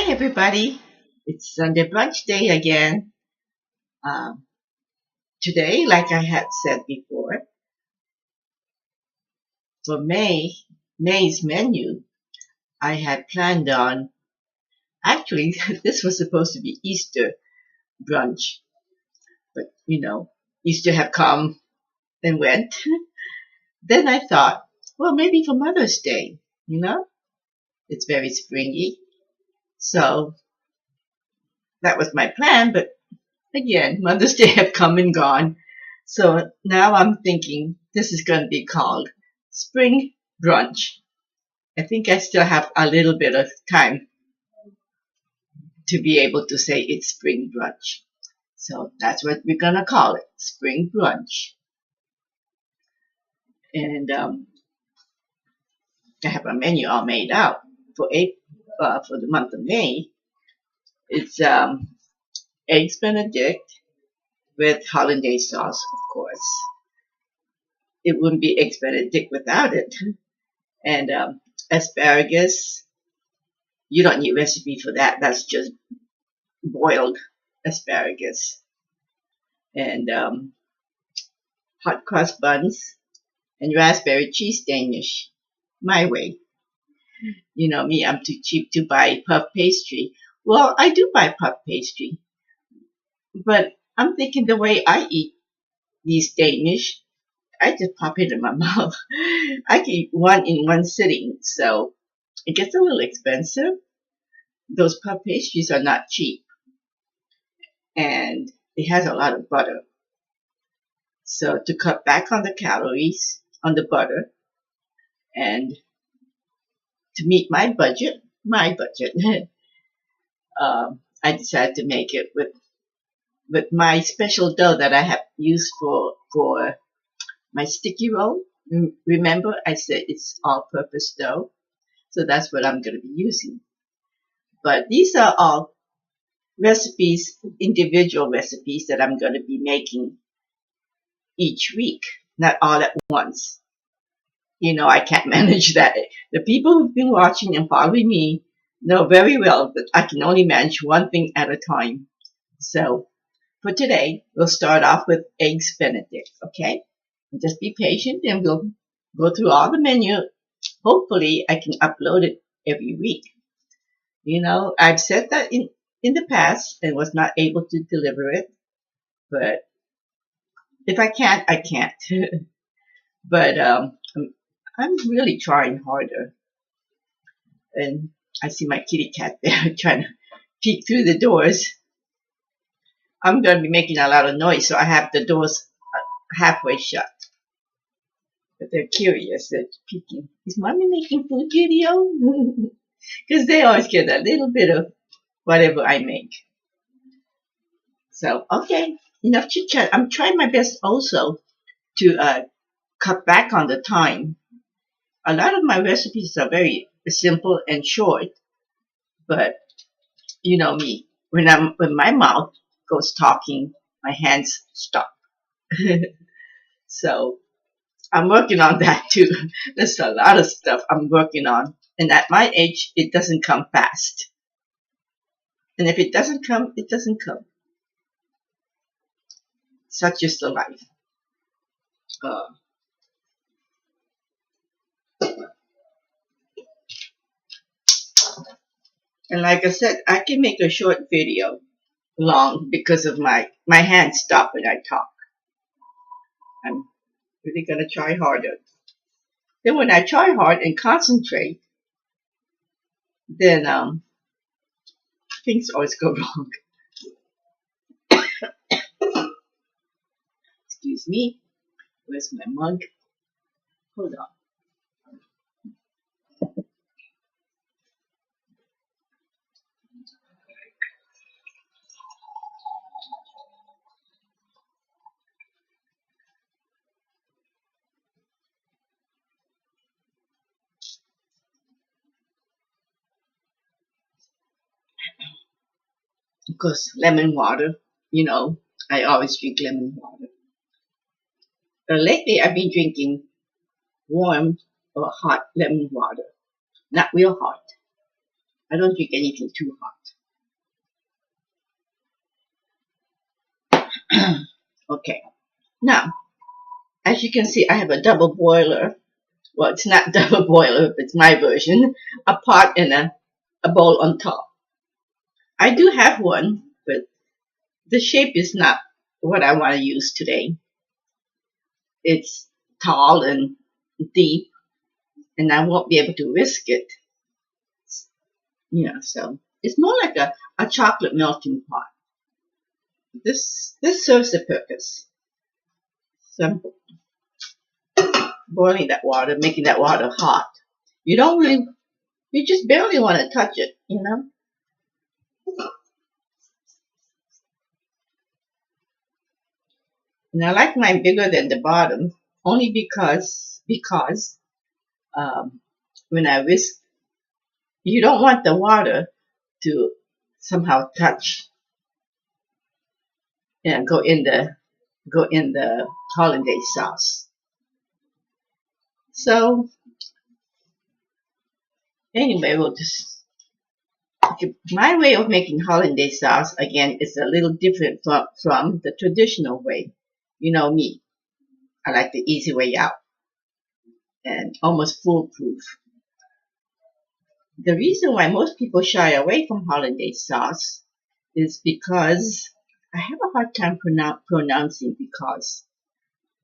Hi, everybody. It's Sunday brunch day again. Um, Today, like I had said before, for May's menu, I had planned on, actually, this was supposed to be Easter brunch, but Easter had come and went. Then I thought, well, maybe for Mother's Day, it's very springy. So that was my plan, but again, Mother's Day have come and gone. So now I'm thinking this is going to be called Spring Brunch. I think I still have a little bit of time to be able to say it's Spring Brunch. So that's what we're going to call it, Spring Brunch. And I have a menu all made out for for the month of May. It's Eggs Benedict with Hollandaise Sauce, of course. It wouldn't be Eggs Benedict without it. And asparagus, you don't need a recipe for that. That's just boiled asparagus. And hot cross buns and raspberry cheese Danish. My way. You know me, I'm too cheap to buy puff pastry. Well, I do buy puff pastry. But I'm thinking the way I eat these Danish, I just pop it in my mouth. I can eat one in one sitting, so it gets a little expensive. Those puff pastries are not cheap, and it has a lot of butter. So to cut back on the calories on the butter, and to meet my budget, I decided to make it with my special dough that I have used for my sticky roll. Remember, I said it's all-purpose dough, so that's what I'm going to be using. But these are all recipes, individual recipes that I'm going to be making each week, not all at once. I can't manage that. The people who've been watching and following me know very well that I can only manage one thing at a time. So for today, we'll start off with Eggs Benedict, okay? And just be patient and we'll go through all the menu. Hopefully, I can upload it every week. I've said that in the past and was not able to deliver it. But if I can't, I can't. But I'm really trying harder. And I see my kitty cat there trying to peek through the doors. I'm going to be making a lot of noise, so I have the doors halfway shut. But they're curious. They're peeking. Is Mommy making food video? Because they always get a little bit of whatever I make. So, okay. Enough chit chat. I'm trying my best also to cut back on the time. A lot of my recipes are very simple and short, but you know me. When my mouth goes talking, my hands stop. So I'm working on that too. There's a lot of stuff I'm working on, and at my age, it doesn't come fast. And if it doesn't come, it doesn't come. Such is the life. And like I said, I can make a short video long because of my hands stop when I talk. I'm really going to try harder. Then when I try hard and concentrate, then things always go wrong. Excuse me. Where's my mug? Hold on. Of course, lemon water. I always drink lemon water. Lately, I've been drinking warm or hot lemon water. Not real hot. I don't drink anything too hot. Okay. Now, as you can see, I have a double boiler. Well, it's not double boiler, it's my version. A pot and a bowl on top. I do have one, but the shape is not what I want to use today. It's tall and deep, and I won't be able to whisk it. So it's more like a chocolate melting pot. This serves the purpose. So I'm boiling that water, making that water hot. You just barely want to touch it, And I like mine bigger than the bottom, only because when I whisk, you don't want the water to somehow touch and go in the hollandaise sauce. So anyway, my way of making hollandaise sauce again is a little different from the traditional way. You know me, I like the easy way out and almost foolproof. The reason why most people shy away from hollandaise sauce is because I have a hard time pronouncing because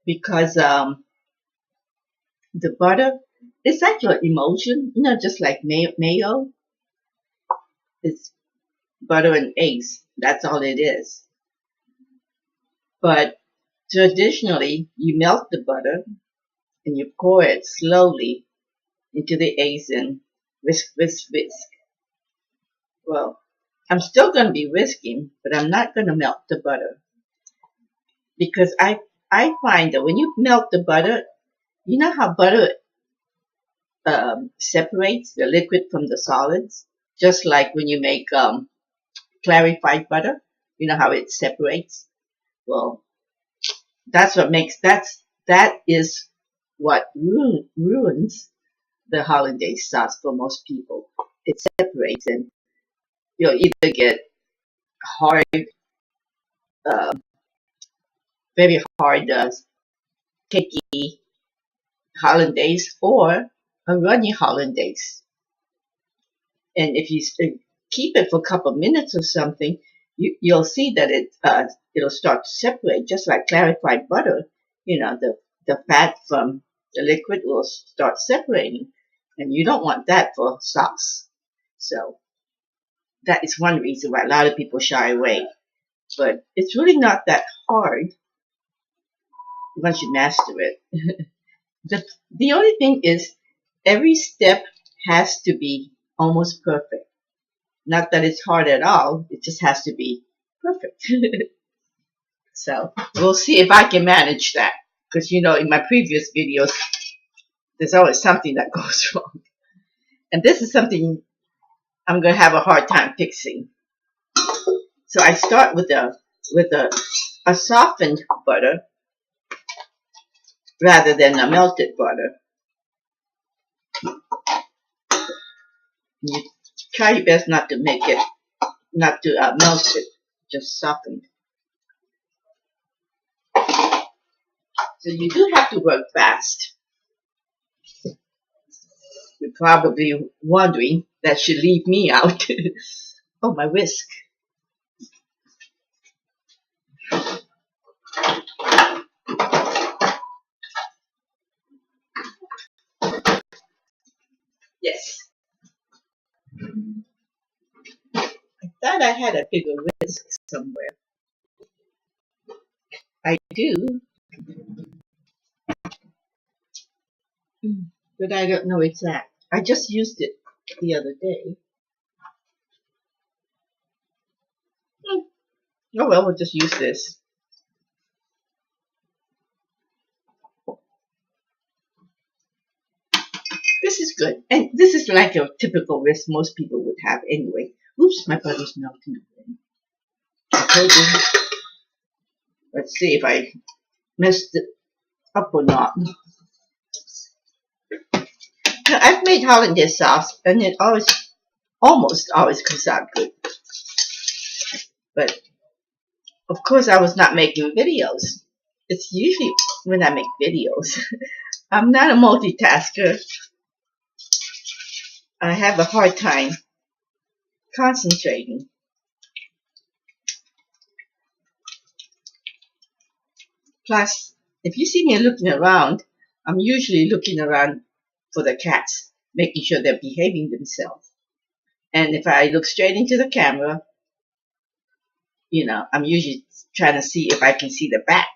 the butter is like your emulsion, just like mayo. It's butter and eggs. That's all it is. But traditionally, you melt the butter and you pour it slowly into the eggs and whisk, whisk, whisk. Well, I'm still going to be whisking, but I'm not going to melt the butter because I find that when you melt the butter, you know how butter separates the liquid from the solids, just like when you make clarified butter. You know how it separates. Well, that is what ruins the hollandaise sauce for most people. It separates, and you'll either get hard, very hard, cakey hollandaise or a runny hollandaise. And if you keep it for a couple of minutes or something, you'll see that it'll start to separate, just like clarified butter. The fat from the liquid will start separating, and you don't want that for sauce. So that is one reason why a lot of people shy away. But it's really not that hard once you master it. The only thing is every step has to be almost perfect. Not that it's hard at all, it just has to be perfect. So we'll see if I can manage that. Because in my previous videos, there's always something that goes wrong. And this is something I'm going to have a hard time fixing. So I start with a softened butter rather than a melted butter. You try your best not to melt it, just soften it. So you do have to work fast. You're probably wondering that should leave me out. Oh, my whisk. Yes. I thought I had a bigger whisk somewhere. I do. But I don't know exact. I just used it the other day. Oh well, we'll just use this. This is good. And this is like a typical whisk most people would have anyway. Oops, my butter's melting again. I told you. Let's see if I messed it up or not. I've made hollandaise sauce, and it almost always comes out good. But of course, I was not making videos. It's usually when I make videos. I'm not a multitasker. I have a hard time concentrating. Plus, if you see me looking around, I'm usually looking around for the cats, making sure they're behaving themselves. And if I look straight into the camera, I'm usually trying to see if I can see the back,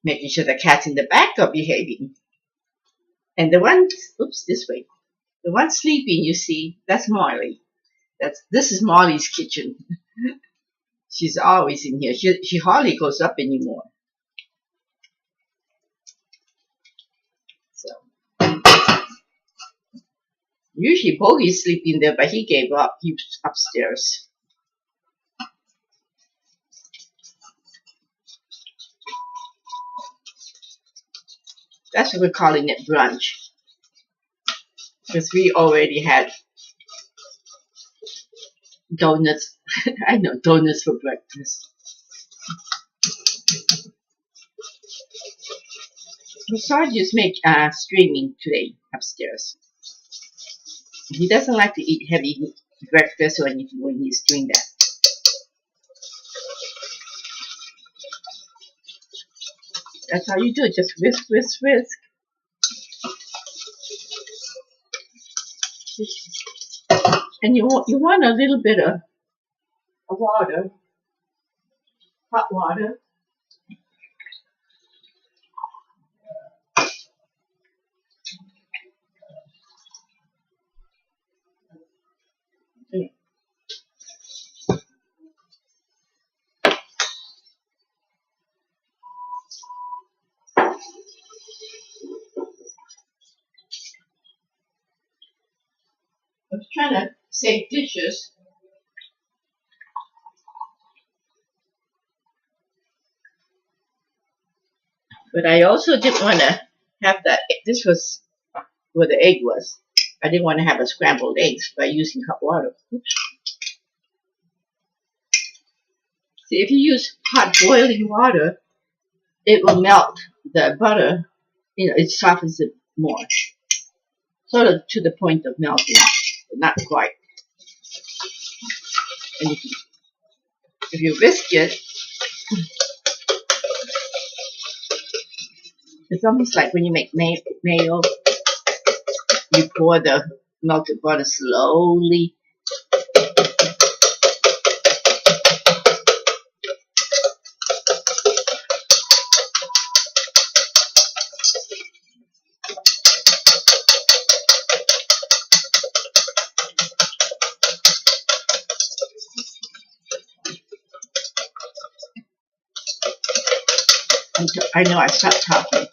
making sure the cats in the back are behaving. And the one, oops, this way. The one sleeping, you see, that's Marley. This is Marley's kitchen. She's always in here. She hardly goes up anymore. So usually Bogey's sleeping there, but he gave up. He was upstairs. That's what we're calling it, brunch. Because we already had donuts. I know, donuts for breakfast. Sarge's make streaming today upstairs. He doesn't like to eat heavy breakfast or anything when he's doing that. That's how you do it. Just whisk, whisk, whisk. And you want a little bit of water, hot water. I was trying to save dishes. But I also didn't want to have that. This was where the egg was. I didn't want to have a scrambled eggs by using hot water. Oops. See, if you use hot boiling water, it will melt the butter. It softens it more. Sort of to the point of melting, but not quite. And if you whisk it, it's almost like when you make mayo. You pour the melted butter slowly. I know I stopped talking.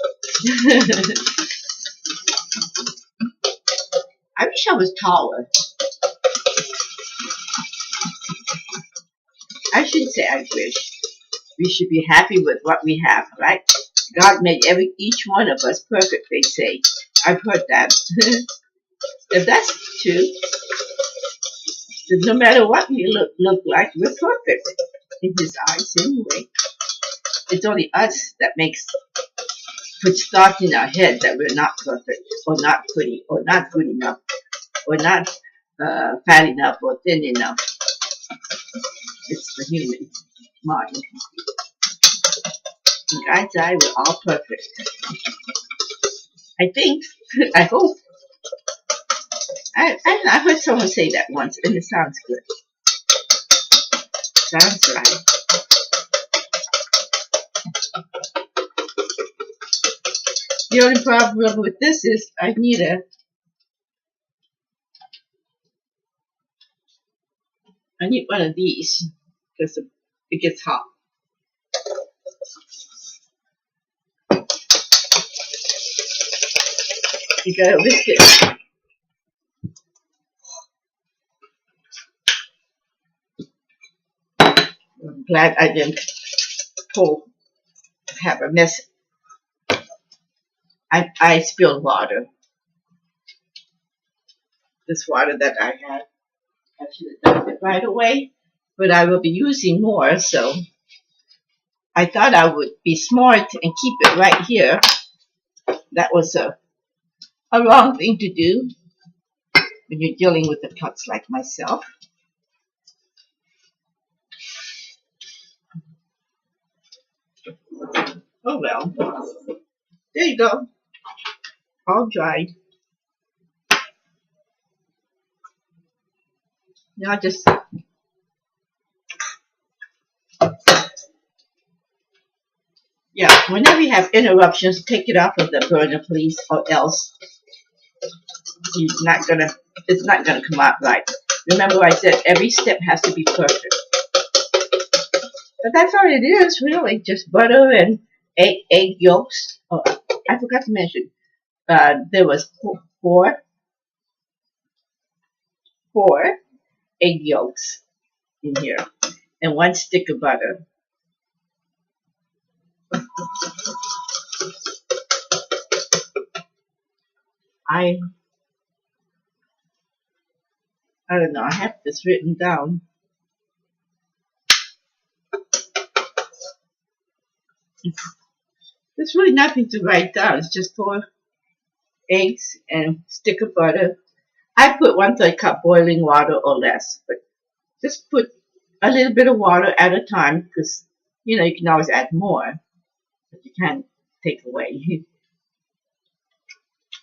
I wish I was taller. I shouldn't say I wish. We should be happy with what we have, right? God made each one of us perfect, they say. I've heard that. If that's true, then no matter what we look like, we're perfect in His eyes anyway. It's only us that puts thought in our head that we're not perfect, or not pretty, or not good enough, or not fat enough, or thin enough. It's the human mind. In God's eye, we're all perfect. I think, I hope. I heard someone say that once, and it sounds good. Sounds right. The only problem with this is I need one of these because it gets hot. You gotta whisk it. I'm glad I didn't have a mess. I spilled water. this water that I had. I should have done it right away, but I will be using more, so I thought I would be smart and keep it right here. That was a wrong thing to do when you're dealing with the cuts like myself. Oh well. There you go. All dried. Now just whenever you have interruptions, take it off of the burner, please, or else it's not gonna come out right. Remember, I said every step has to be perfect. But that's all it is, really. Just butter and egg yolks. Oh, I forgot to mention, there was four egg yolks in here and 1 stick of butter. I don't know. I have this written down. There's really nothing to write down. It's just 4 eggs and stick of butter. I put 1/3 cup boiling water or less, but just put a little bit of water at a time because you can always add more, but you can't take away.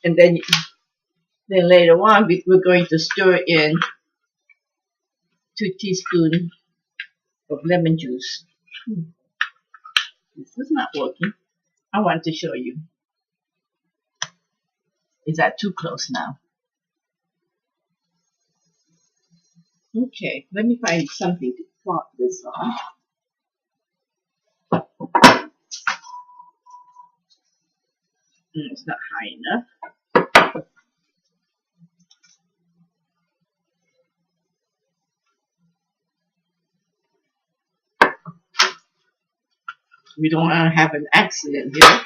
And then later on we're going to stir in 2 teaspoons of lemon juice. This is not working. I want to show you. Is that too close now? Okay, let me find something to plot this on. It's not high enough. We don't want to have an accident here.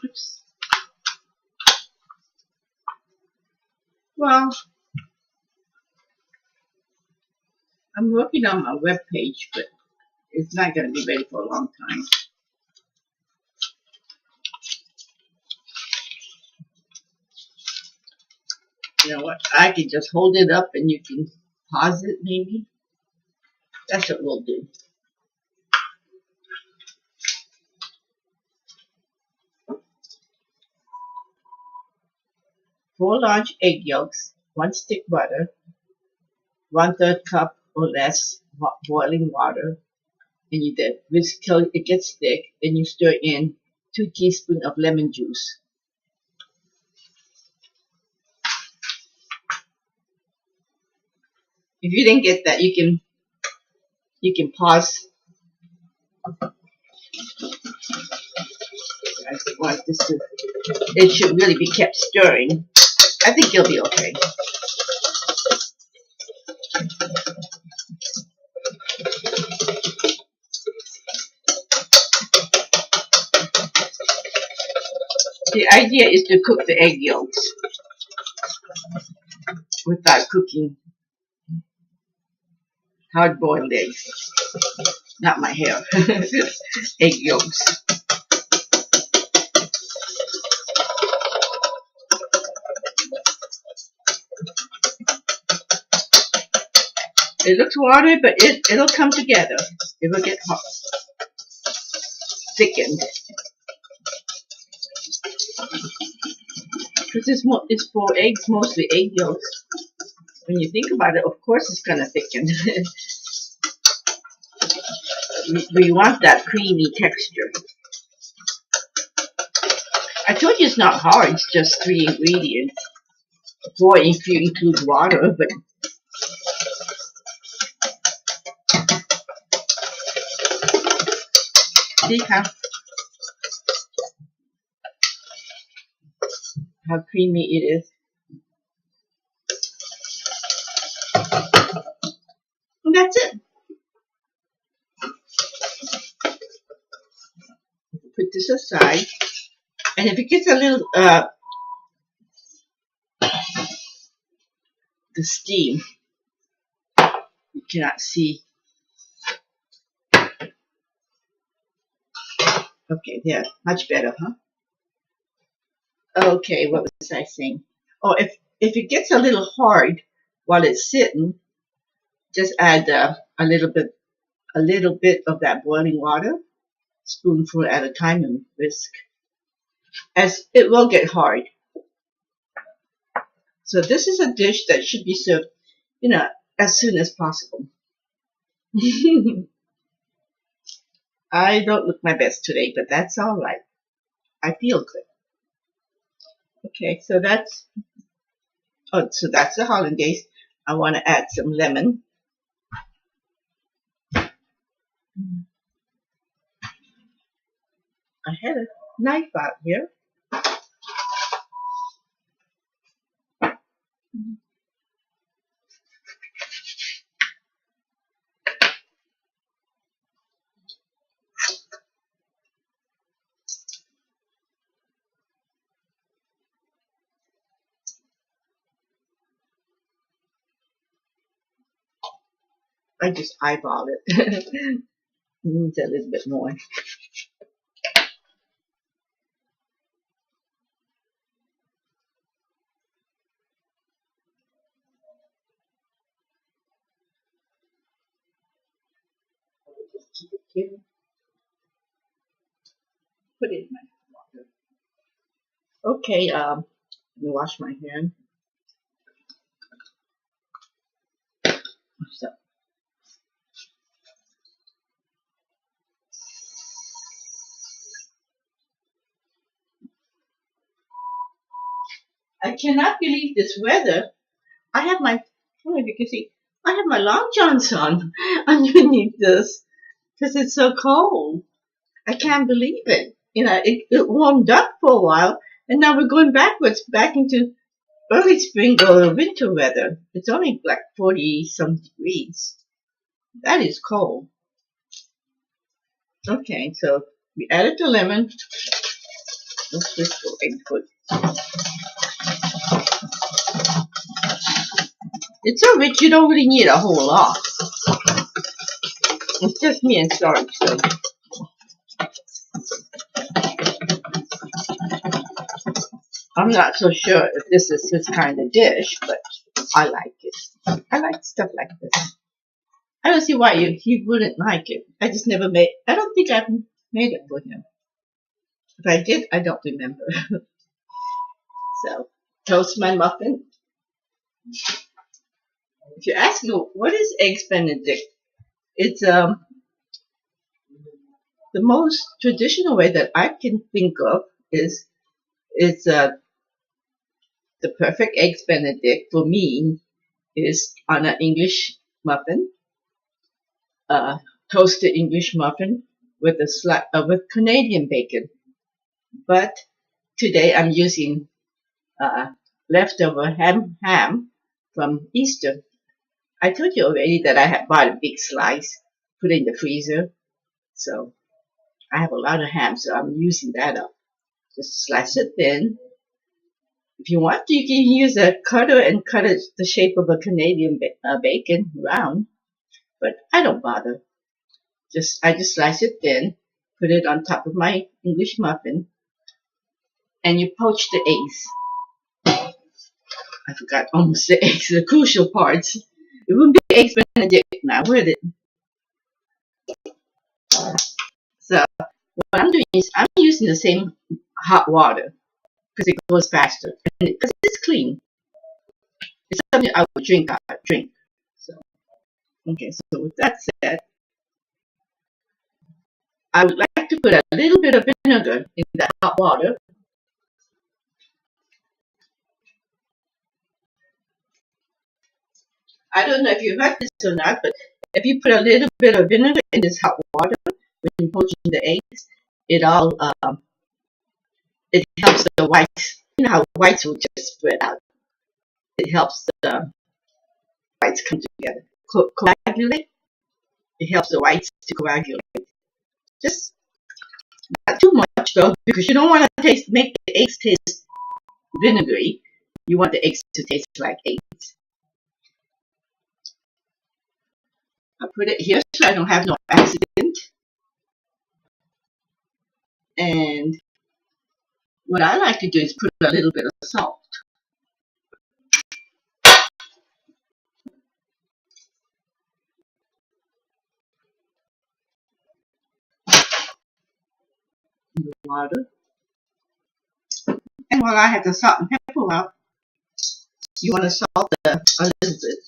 Oops. Well, I'm working on my web page, but it's not going to be ready for a long time. You know what? I can just hold it up and you can pause it maybe. That's what we'll do. Four large egg yolks, 1 stick butter, 1/3 cup or less boiling water, and you then whisk till it gets thick, and you stir in 2 teaspoons of lemon juice. If you didn't get that, you can pause. I want this to. It should really be kept stirring. I think you'll be okay. The idea is to cook the egg yolks without cooking hard-boiled eggs. Not my hair. Egg yolks. It looks watery, but it'll come together. It will get hot, thickened. Because it's for eggs, mostly egg yolks. When you think about it, of course it's gonna thicken. we want that creamy texture. I told you it's not hard. It's just 3 ingredients. 4 if you include water, but see how creamy it is. And that's it. Put this aside. And if it gets a little, the steam, you cannot see. Okay, yeah, much better, huh? Okay, what was I saying? Oh, if it gets a little hard while it's sitting, just add a little bit of that boiling water, spoonful at a time, and whisk. As it will get hard. So this is a dish that should be served, as soon as possible. I don't look my best today, but that's all right. I feel good. Okay, so that's the hollandaise. I want to add some lemon. I had a knife out here. I just eyeball it. It needs a little bit more. Just keep it here. Put it in my water. Okay, let me wash my hand. So, I cannot believe this weather. I have my, I don't know if you can see, I have my long johns on underneath this because it's so cold. I can't believe it. It warmed up for a while, and now we're going backwards, back into early spring or winter weather. It's only like 40 some degrees. That is cold. Okay, so we added the lemon. Let's just go and put. It's so rich you don't really need a whole lot. It's just me and Sarge, so. I'm not so sure if this is his kind of dish, but I like it. I like stuff like this. I don't see why he wouldn't like it. I just never made. I don't think I've made it for him. If I did, I don't remember. So, toast my muffin. If you're asking what is Eggs Benedict, it's the most traditional way that I can think of is the perfect Eggs Benedict for me is on an English muffin, toasted English muffin with with Canadian bacon. But today I'm using leftover ham from Easter. I told you already that I had bought a big slice, put it in the freezer. So I have a lot of ham, so I'm using that up. Just slice it thin. If you want to, you can use a cutter and cut it the shape of a Canadian bacon round, but I don't bother. I just slice it thin, put it on top of my English muffin, and you poach the eggs. I forgot almost the eggs, the crucial parts. It wouldn't be Eggs Benedict now, would it? So what I'm doing is I'm using the same hot water because it goes faster and because it's clean. It's something I would drink. So okay. So with that said, I would like to put a little bit of vinegar in that hot water. I don't know if you heard this or not, but if you put a little bit of vinegar in this hot water when you're poaching the eggs, it all it helps the whites. You know how whites will just spread out. It helps the whites come together. coagulate. It helps the whites to coagulate. Just not too much though, because you don't want to make the eggs taste vinegary. You want the eggs to taste like eggs. I put it here so I don't have no accident. And what I like to do is put a little bit of salt. In the water. And while I have the salt and pepper out, you want to salt a little bit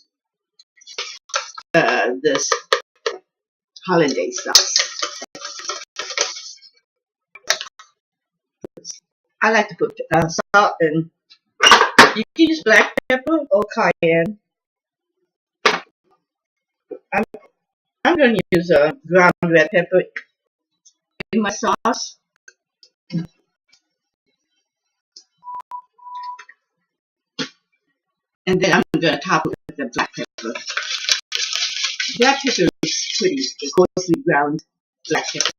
this Hollandaise sauce. I like to put salt and you can use black pepper or cayenne. I'm going to use a ground red pepper in my sauce. And then I'm going to top it with the black pepper. Black pepper is pretty, coarsely ground black pepper.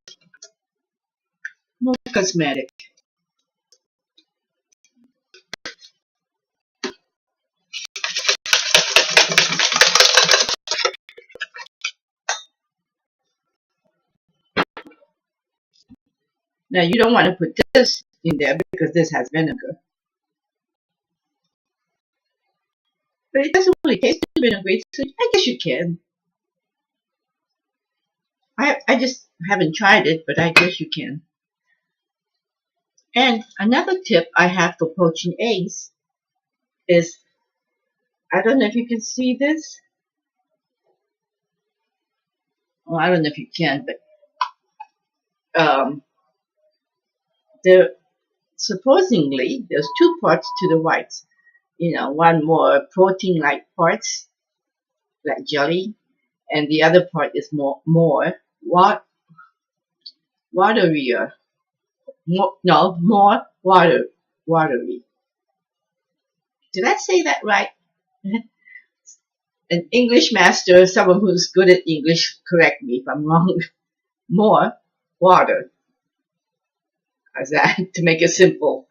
More cosmetic. Now you don't want to put this in there because this has vinegar. But it doesn't really taste vinegary, so I guess you can. I just haven't tried it, but I guess you can. And another tip I have for poaching eggs is, I don't know if you can see this. Well, I don't know if you can, but supposedly there's two parts to the whites. You know, one more protein-like parts, like jelly, and the other part is more waterier. More watery. Did I say that right? An English master, someone who's good at English, correct me if I'm wrong. More water. How's that? To make it simple.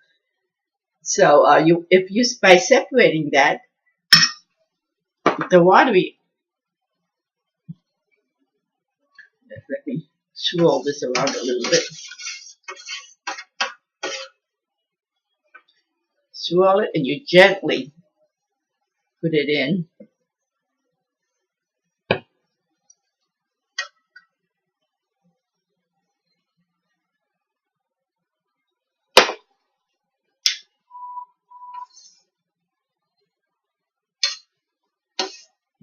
So by separating that, the watery. Let me swirl this around a little bit. Swirl it and you gently put it in.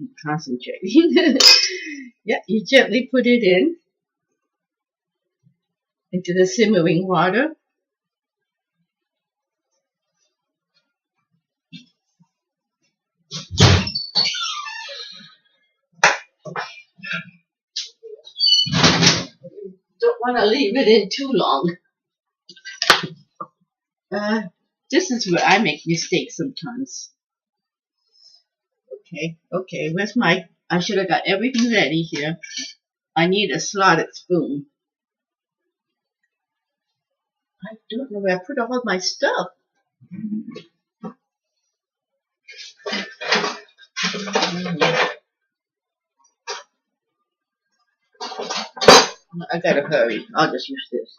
I'm concentrating. Yeah, you gently put it into the simmering water. Don't want to leave it in too long. This is where I make mistakes sometimes. Okay, where's I should have got everything ready here. I need a slotted spoon. I don't know where I put all my stuff. I gotta hurry. I'll just use this.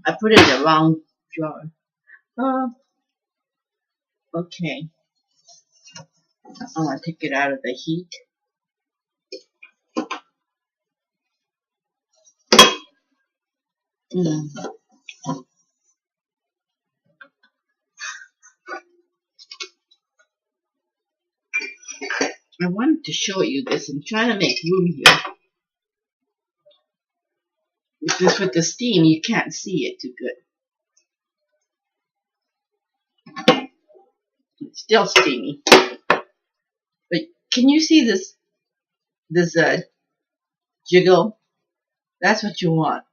I put it in the wrong jar. Okay. I want to take it out of the heat. I wanted to show you this. I'm trying to make room here. Because with the steam, you can't see it too good. It's still steamy. But can you see this jiggle? That's what you want.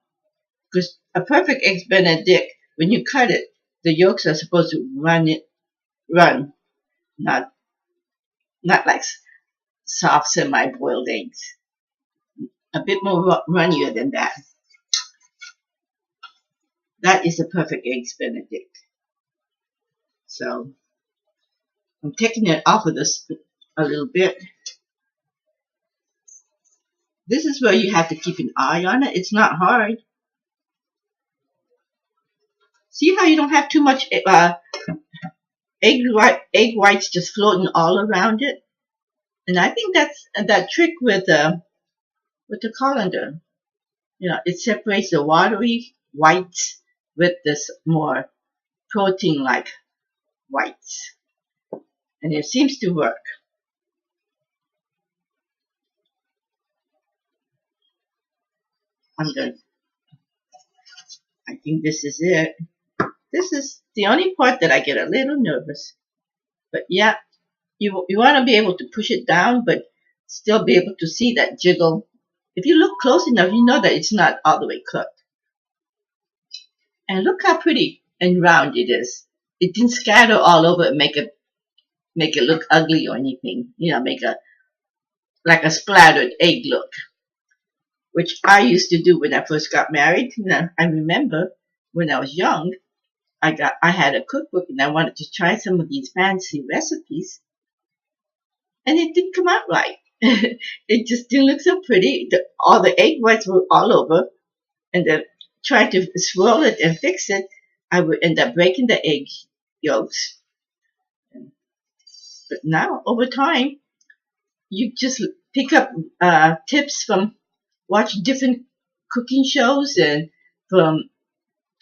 Because a perfect Eggs Benedict, when you cut it, The yolks are supposed to run, not like soft semi-boiled eggs. A bit more runnier than that. That is a perfect Eggs Benedict. So I'm taking it off of this a little bit. This is where you have to keep an eye on it. It's not hard. See how you don't have too much egg whites just floating all around it? And I think that's that trick with the colander. You know, it separates the watery whites with this more protein-like whites. And it seems to work. I think this is it. This is the only part that I get a little nervous. But yeah, you want to be able to push it down, but still be able to see that jiggle. If you look close enough, you know that it's not all the way cooked. And look how pretty and round it is. It didn't scatter all over and make it look ugly or anything. You know, make like a splattered egg look, which I used to do when I first got married. I remember when I was young, I had a cookbook and I wanted to try some of these fancy recipes, and it didn't come out right. It just didn't look so pretty. All the egg whites were all over, and then trying to swirl it and fix it, I would end up breaking the egg yolks. But now, over time, you just pick up tips from watching different cooking shows and from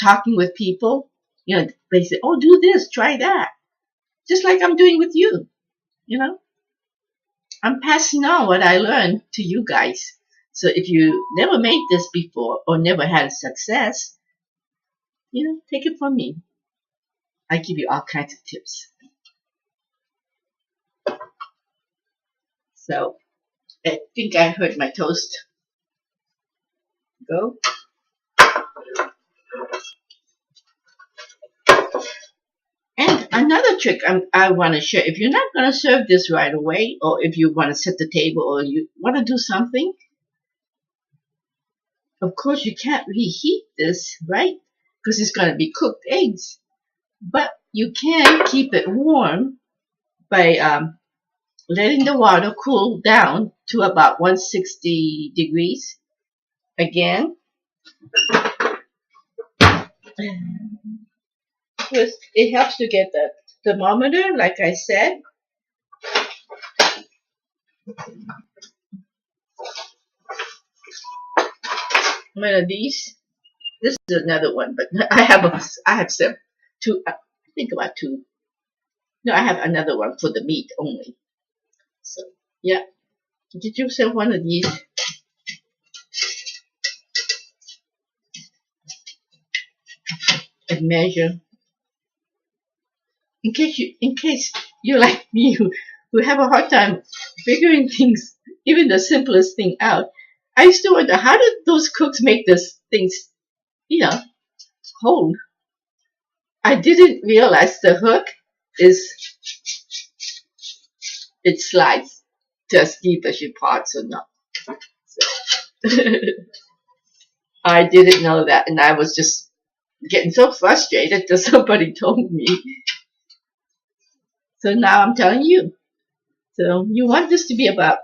talking with people. You know, they say, "Oh, do this, try that," just like I'm doing with you. You know, I'm passing on what I learned to you guys. So if you never made this before or never had success, you know, take it from me. I give you all kinds of tips. So I think I heard my toast go. And another trick I want to share, if you're not going to serve this right away, or if you want to set the table, or you want to do something, of course you can't reheat this, right? Because it's going to be cooked eggs. But you can keep it warm by letting the water cool down to about 160 degrees. Again, it helps to get the thermometer, like I said. One of these. This is another one, but I have some two. I think about two. No, I have another one for the meat only. So yeah, get yourself one of these. And measure. In case you're like me, who have a hard time figuring things, even the simplest thing out. I used to wonder, how did those cooks make these things, you know, hold? I didn't realize the hook it slides to as deep as your parts or not. So I didn't know that, and I was just getting so frustrated that somebody told me. So now I'm telling you. So you want this to be about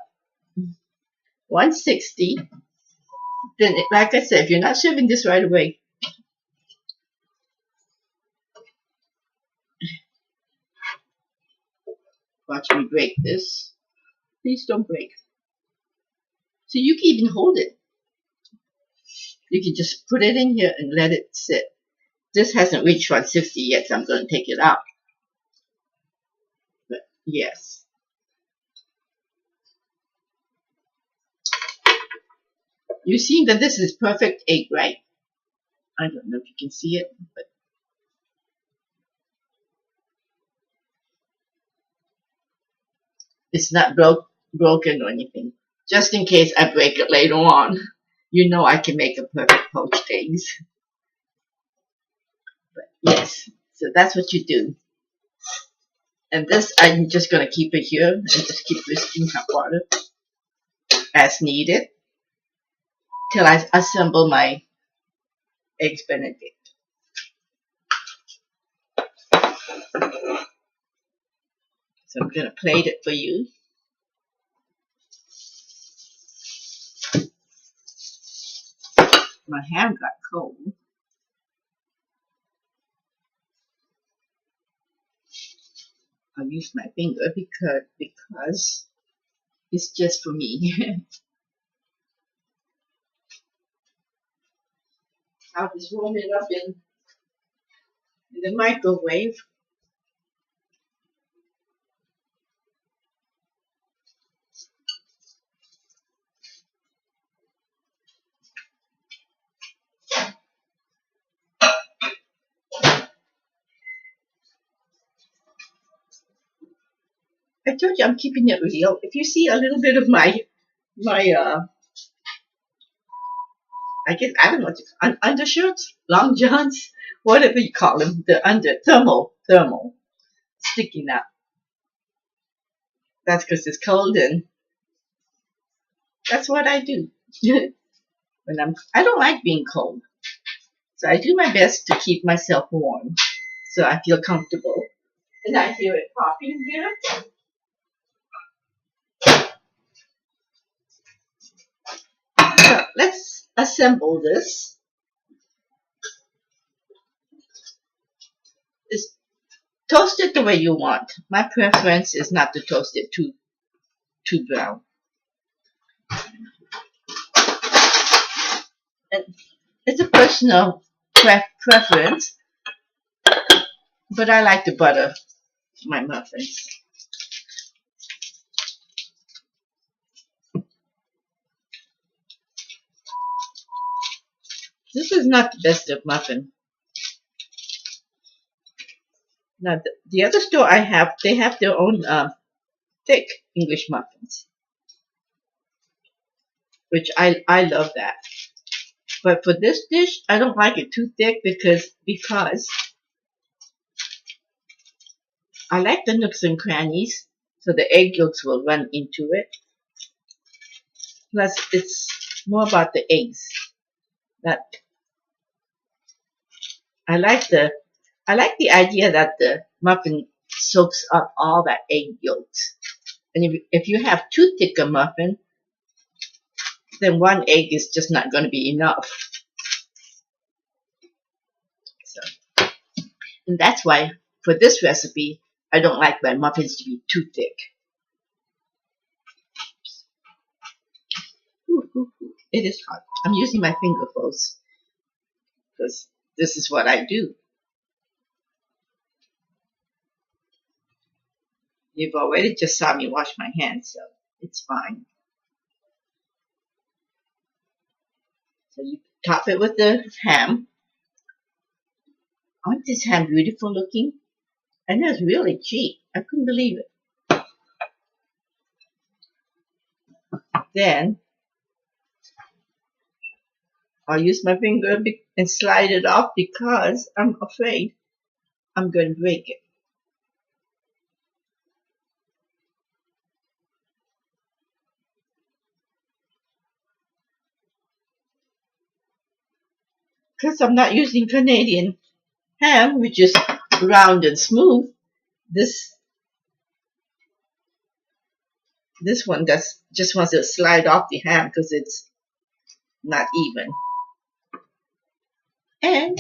160. Then, like I said, if you're not serving this right away, watch me break this. Please don't break. So you can even hold it. You can just put it in here and let it sit. This hasn't reached 160 yet, so I'm going to take it out. But yes. You see that this is perfect egg, right? I don't know if you can see it, but it's not broken or anything. Just in case I break it later on, you know I can make a perfect poached eggs. But yes, So that's what you do. And this, I'm just going to keep it here and just keep whisking hot water as needed till I assemble my Eggs Benedict. So I'm going to plate it for you. My hand got cold. I'll use my finger because it's just for me. I'll just warm it up in the microwave. I told you I'm keeping it real. If you see a little bit of my I guess I don't know what to call undershirts, long johns, whatever you call them, the under thermal sticking out. That's because it's cold, and that's what I do. When I don't like being cold, so I do my best to keep myself warm, so I feel comfortable. And I hear it popping here. So let's assemble this. Just toast it the way you want. My preference is not to toast it too brown. And it's a personal preference, but I like to butter my muffins. This is not the best of muffin. Now, the other store I have, they have their own thick English muffins, which I love that. But for this dish, I don't like it too thick because I like the nooks and crannies, so the egg yolks will run into it. Plus, it's more about the eggs. That I like the idea that the muffin soaks up all that egg yolks. And if you have too thick a muffin, then one egg is just not going to be enough. So, and that's why for this recipe, I don't like my muffins to be too thick. It is hot. I'm using my finger folds because this is what I do. You've already just saw me wash my hands, so it's fine. So you top it with the ham. Aren't this ham beautiful looking? And it's really cheap. I couldn't believe it. Then I'll use my finger and slide it off because I'm afraid I'm going to break it. Because I'm not using Canadian ham, which is round and smooth, this one just wants to slide off the ham because it's not even. And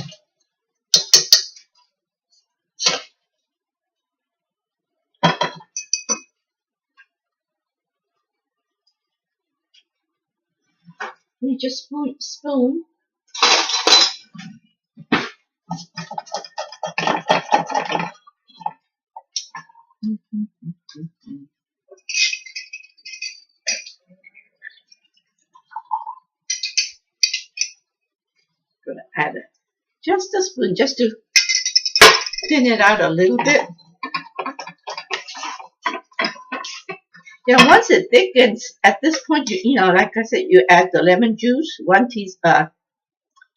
we just spoon. Gonna add just a spoon, just to thin it out a little bit. Then once it thickens, at this point, you know, like I said, you add the lemon juice,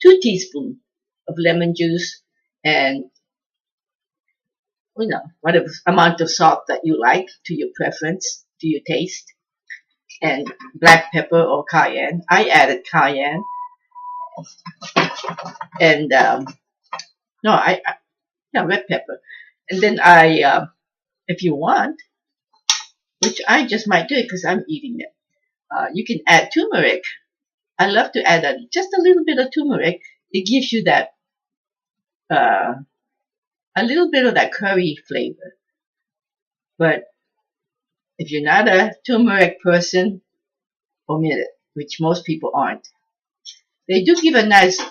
2 teaspoons of lemon juice, and whatever amount of salt that you like, to your preference, to your taste, and black pepper or cayenne. I added cayenne, and no, yeah, red pepper, and then if you want, which I just might do it because I'm eating it, you can add turmeric. I love to add just a little bit of turmeric. It gives you that uh, a little bit of that curry flavor. But if you're not a turmeric person, omit it, which most people aren't. They do give a nice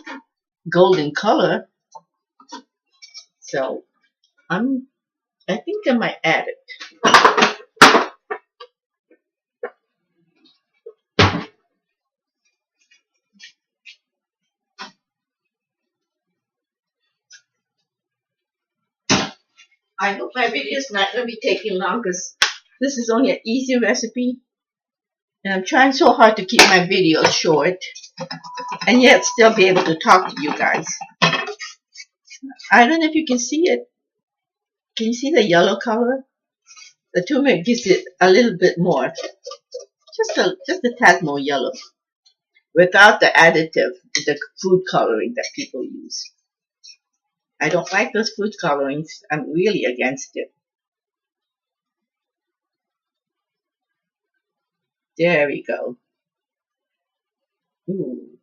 golden color, so I think I might add it. I hope my video is not going to be taking long because this is only an easy recipe, and I'm trying so hard to keep my videos short and yet still be able to talk to you guys. I don't know if you can see it. Can you see the yellow color? The turmeric gives it a little bit more, just a tad more yellow, without the additive, the food coloring that people use. I don't like those food colorings. I'm really against it. There we go. Ooh,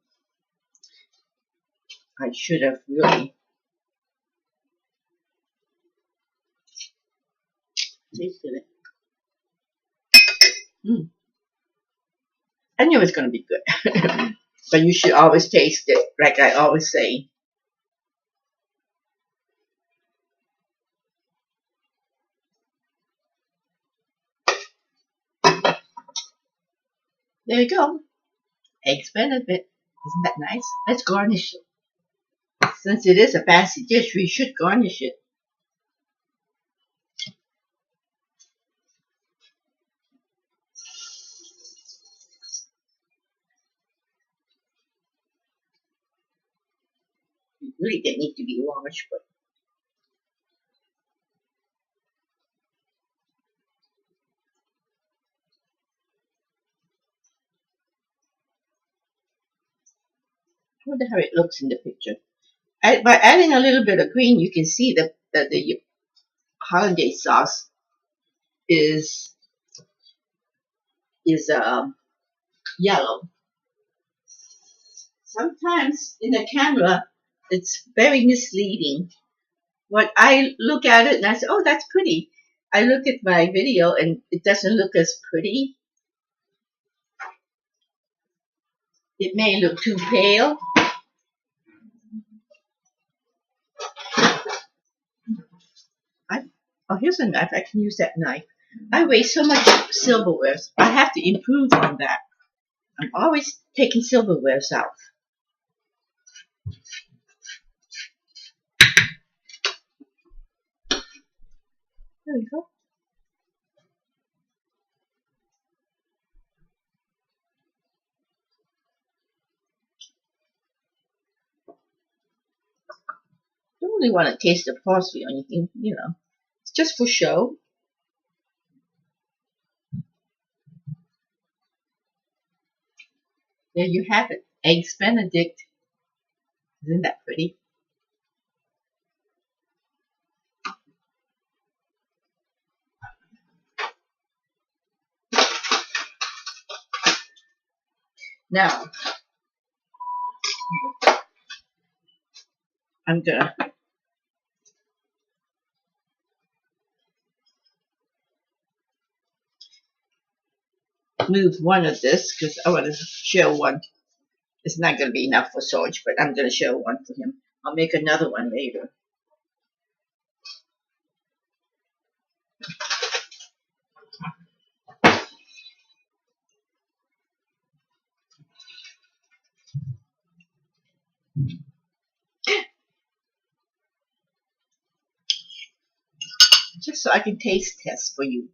I should have really tasted it. I knew it was going to be good. But you should always taste it, like I always say. There you go. Eggs Benedict. Isn't that nice? Let's garnish it. Since it is a fancy dish, we should garnish it. It really didn't need to be large, but I wonder how it looks in the picture. By adding a little bit of green, you can see that the hollandaise sauce is yellow. Sometimes in the camera, it's very misleading. What I look at it and I say, "Oh, that's pretty." I look at my video and it doesn't look as pretty. It may look too pale. Oh, here's a knife. I can use that knife. I waste so much silverware. I have to improve on that. I'm always taking silverwares out. There we go. Don't really want to taste the parsley or anything, It's just for show. There you have it. Eggs Benedict. Isn't that pretty? Now, I'm gonna move one of this because I want to share one. It's not going to be enough for Sarge, but I'm going to share one for him. I'll make another one later. Just so I can taste test for you.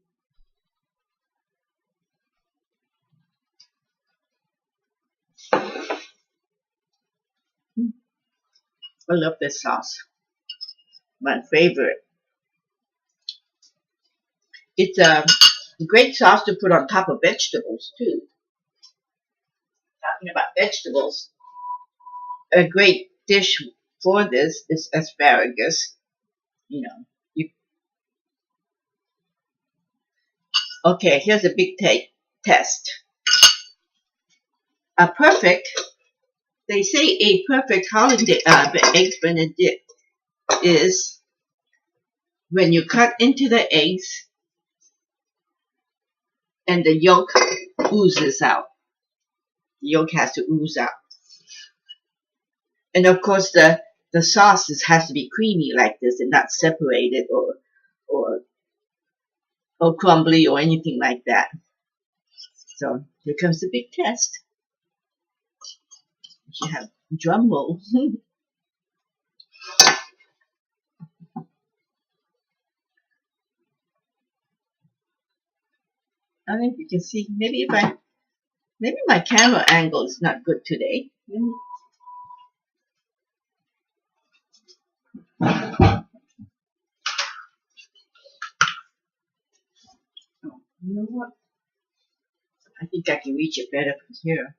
I love this sauce. My favorite. It's a great sauce to put on top of vegetables too. Talking about vegetables, a great dish for this is asparagus. You know, you, okay, here's a big test. A perfect, they say a perfect Hollandaise Eggs Benedict is when you cut into the eggs and the yolk oozes out. The yolk has to ooze out. And of course the sauce has to be creamy like this and not separated or crumbly or anything like that. So here comes the big test. You have drum roll. I don't know if you can see. Maybe my camera angle is not good today. Oh, you know what? I think I can reach it better from here.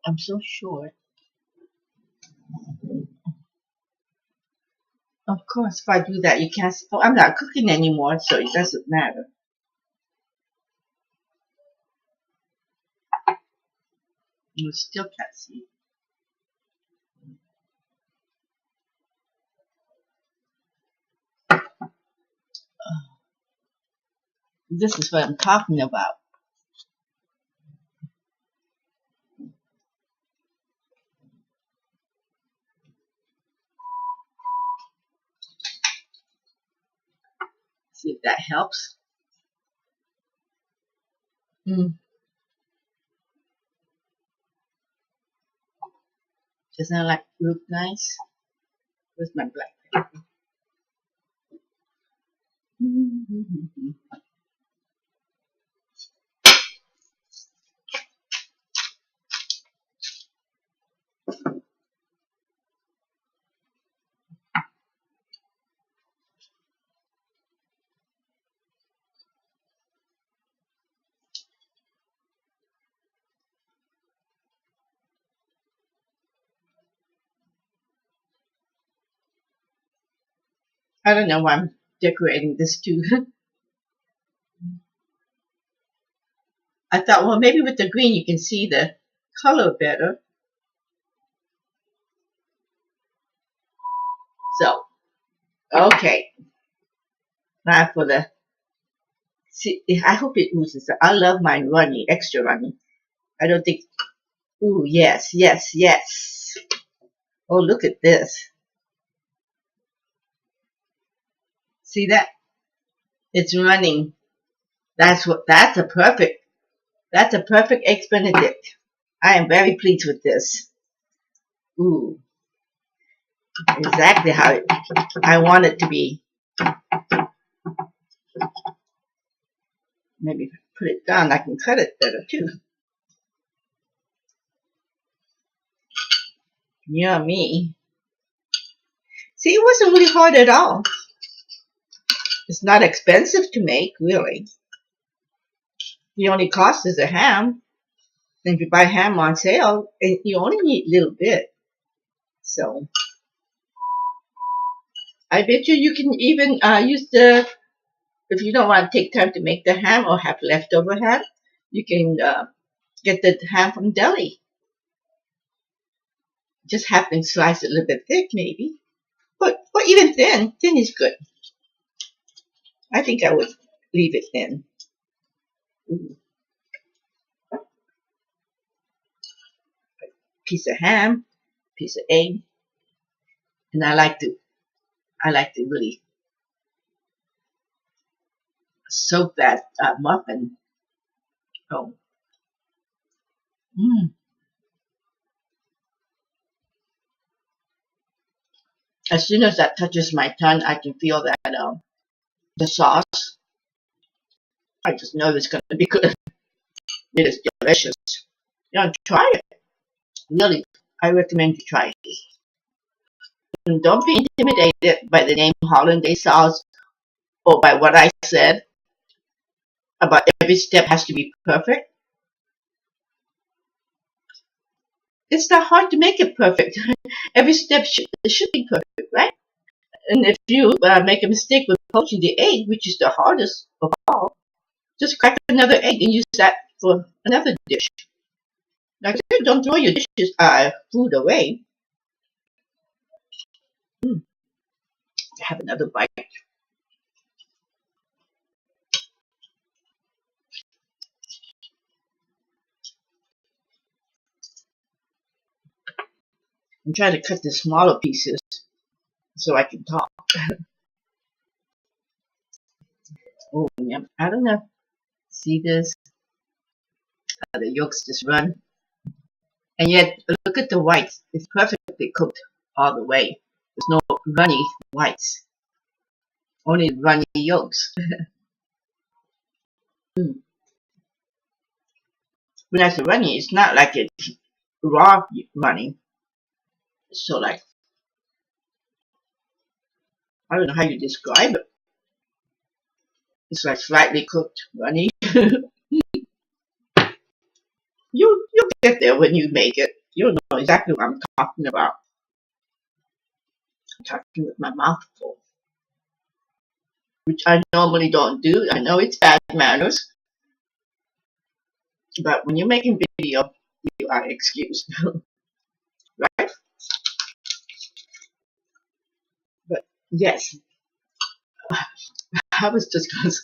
I'm so short. Of course, if I do that, you can't. Oh, I'm not cooking anymore, so it doesn't matter. You still can't see. This is what I'm talking about. See if that helps. Doesn't that like look nice? Where's my black pepper? I don't know why I'm decorating this too. I thought, well, maybe with the green you can see the color better. So, okay. Now for the, see, I hope it oozes. I love mine runny, extra runny. I don't think, ooh, yes, yes, yes. Oh, look at this. See that? It's running. That's a perfect Eggs Benedict. I am very pleased with this. Ooh, exactly how I want it to be. Maybe if I put it down, I can cut it better too. Yummy. See, it wasn't really hard at all. It's not expensive to make, really. The only cost is the ham. And if you buy ham on sale, you only need a little bit. So, I bet you can even use if you don't want to take time to make the ham or have leftover ham, you can get the ham from deli. Just have them slice it a little bit thick, maybe. But even thin. Thin is good. I think I would leave it thin. Ooh. Piece of ham, piece of egg, and I like to really soak that muffin. Oh, as soon as that touches my tongue, I can feel that the sauce. I just know it's going to be good. It is delicious. Try it. Really, I recommend you try it. And don't be intimidated by the name Hollandaise Sauce or by what I said about every step has to be perfect. It's not hard to make it perfect. Every step should be perfect, right? And if you make a mistake with poaching the egg, which is the hardest of all, just crack another egg and use that for another dish. Like I said, don't throw your dishes food away. Mm, have another bite. And try to cut the smaller pieces so I can talk. Oh, yeah. I don't know. See this? The yolks just run. And yet, look at the whites. It's perfectly cooked all the way. There's no runny whites. Only runny yolks. Mm. When I say runny, it's not like it's raw runny. So like, I don't know how you describe it. It's like slightly cooked runny. You'll get there when you make it. You'll know exactly what I'm talking about. I'm talking with my mouth full, which I normally don't do. I know it's bad manners, but when you're making video, you are excused, right? But yes, I was just going to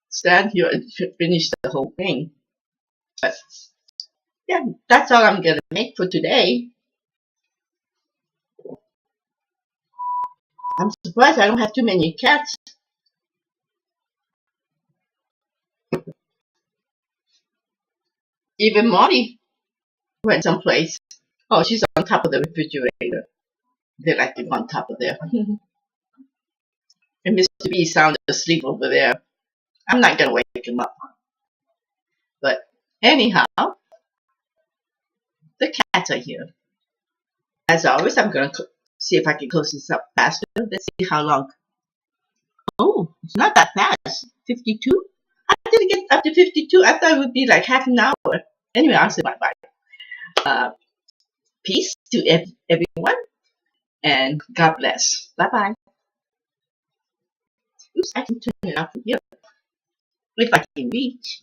stand here and finish the whole thing. But yeah, that's all I'm going to make for today. I'm surprised I don't have too many cats. Even Molly went someplace. Oh, she's on top of the refrigerator. They like to go on top of there. And Mr. B sound asleep over there. I'm not going to wake him up. But anyhow, the cats are here. As always, I'm going to see if I can close this up faster. Let's see how long. Oh, it's not that fast. 52? I didn't get up to 52. I thought it would be like half an hour. Anyway, I'll say bye-bye. Peace to everyone, and God bless. Bye-bye. Oops, I can turn it off from here if I can reach.